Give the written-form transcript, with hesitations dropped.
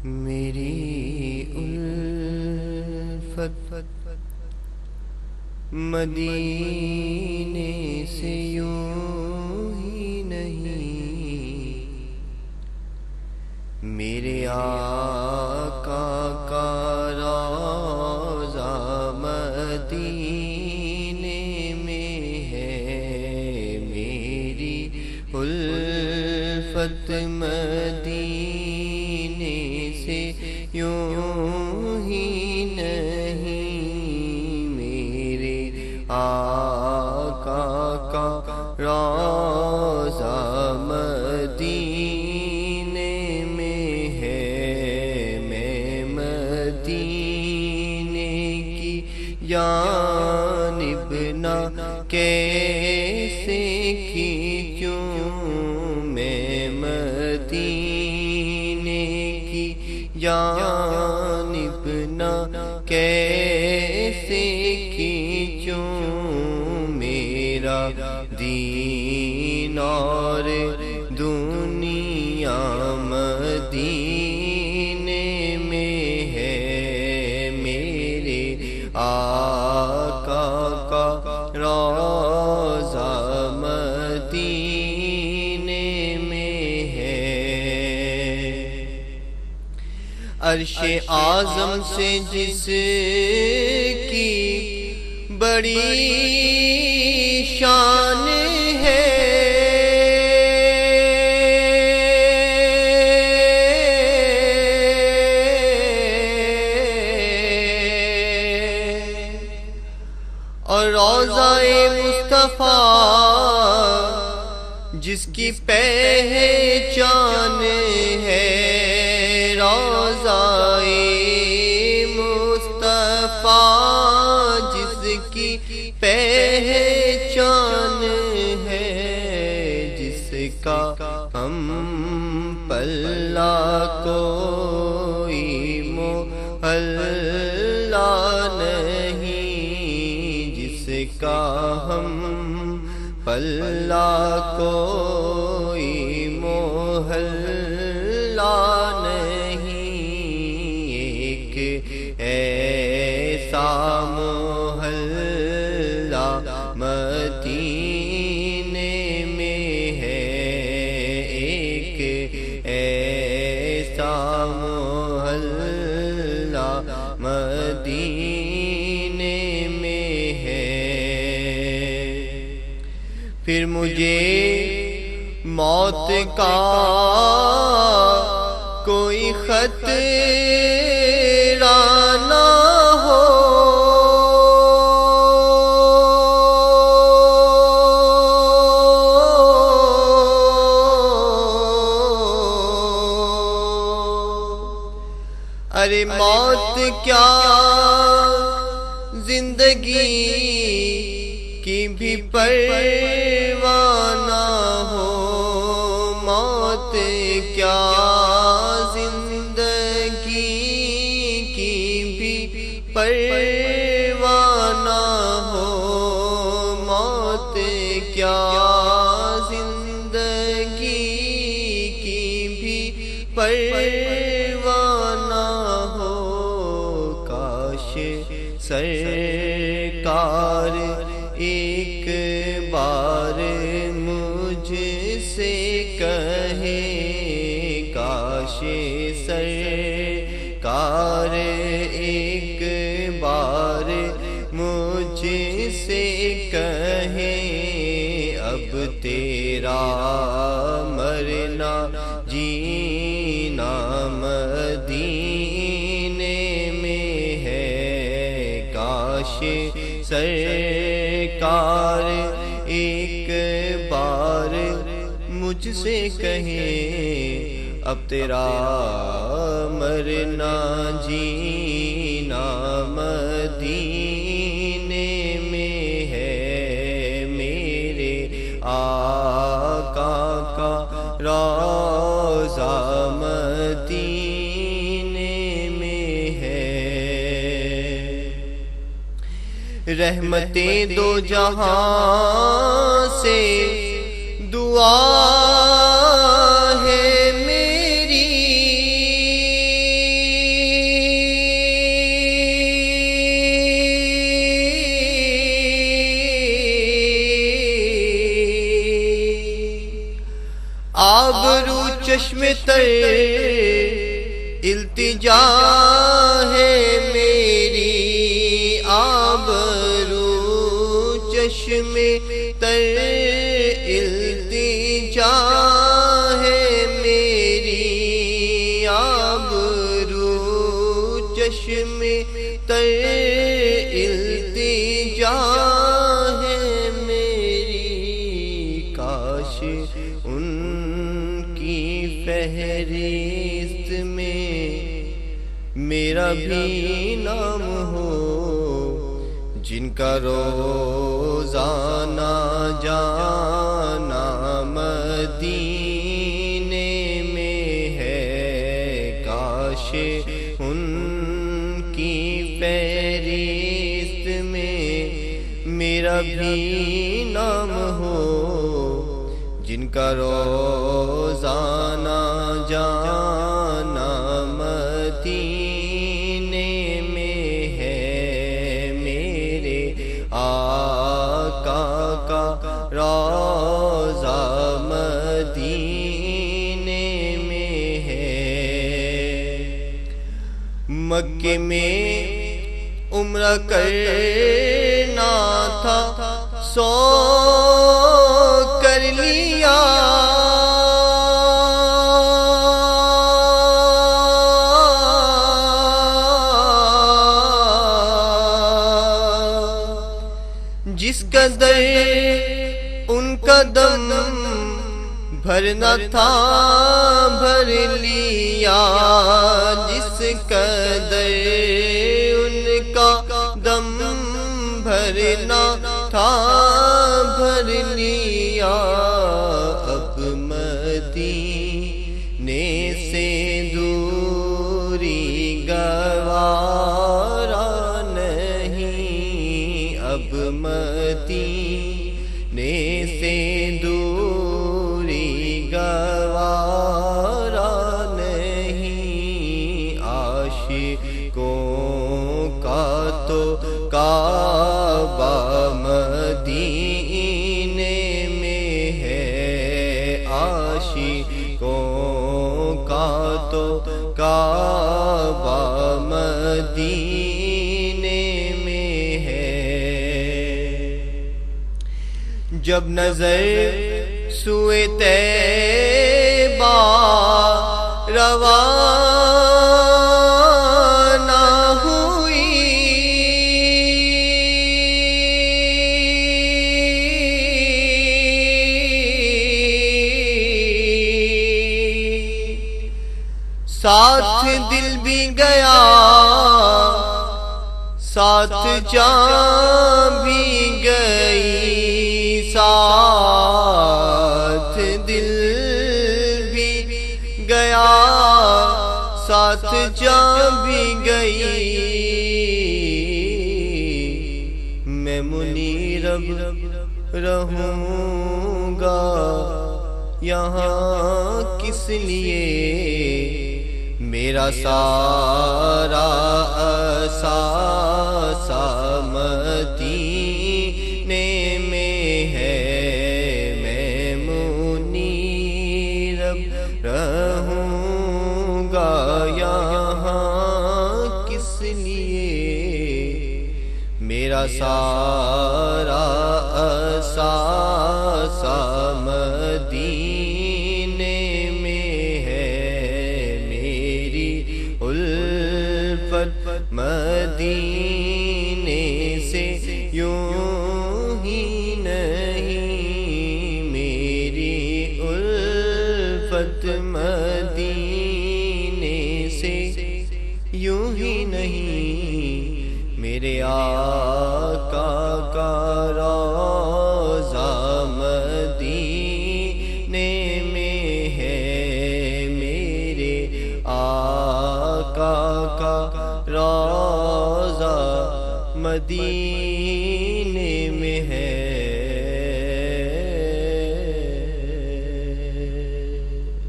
میری الفت مدینے سے یوں ہی نہیں، میرے آقا کا روضہ مدینے میں ہے۔ میری الفت مدینے سے یوں ہی نہیں، میرے آقا کا روضہ مدینے میں ہے۔ میں مدینے کی جانب نہ کیسے کھینچوں، میں مدینے کی جانب نہ کیسے کھینچوں، میرا دین اور دنیا مدینے میں ہے۔ میرے آقا کا روضہ مدینے میں ہے۔ عرش اعظم سے جس کی بڑی شان ہے، اور روضہ مصطفیٰ جس کی پہچان ہے، روضہ مصطفیٰ جس کی پہچان ہے، جس کا ہم پلہ کوئی محلہ نہیں، جس کا ہم پلہ کوئی محلہ نہیں، ایک ایسا محلہ مدینے میں ہے، ایک ایسا محلہ مدینے میں ہے۔ پھر مجھے موت کا کوئی خطرہ نہ ہو، ارے موت کیا زندگی کی بھی پرواہ نہ ہو، موت کیا زندگی کی بھی پرواہ نہ ہو، موت کیا زندگی کی بھی پرواہ نہ ہو، کاش سرکار ایک بار مجھ سے کہے، کاش سرکار ایک بار مجھ سے کہے، اب تیرا مرنا جینا مدینے میں ہے۔ کاش سرکار ایک بار مجھ سے کہے، اب تیرا مرنا جینا مدینے میں ہے۔ میرے آقا کا روضہ مدینے میں ہے۔ رحمتیں دو جہاں سے دعا ہے میری، چشم تر التجا ہے میری آبرو چشم تر التجا ہے میری آبرو چشم تر التجا ہے میری کاش ان کی فہرست میں میرا بھی نام ہو جن کا روزانہ جانا مدینے میں ہے کاش ان کی فہرست میں میرا بھی نام ہو جن کا روزانہ جانا مدینے میں ہے میرے آقا کا روضہ مدینے میں ہے مکے میں عمرہ کرنا تھا سو کر لیا جس قدر ان کا دم بھرنا تھا بھر لیا جس قدر ان کا دم بھرنا تھا بھر لیا اب مدینے سے دوری گوارا نہیں اب مدینے سے دوری گوارا نہیں عاشقوں کا تو کعبہ مدینے میں ہے عاشقوں کا تو کعبہ مدینے میں ہے جب نظر سوئے طیبہ روانہ ہوئی ساتھ دل بھی گیا ساتھ جان بھی گئی ساتھ دل بھی گیا ساتھ جان بھی گئی میں منیر رہوں گا یہاں کس لیے میرا سارا اثاثہ مدینے میں ہے میں منیر رہوں گا یہاں کس لیے میرا سارا اثاثہ مدینے میں ہے میری الفت مدینے سے یوں ہی نہیں میری الفت مدینے سے یوں ہی نہیں میرے آقا کا روضہ مدینے میں ہے میرے آقا کا روضہ مدینے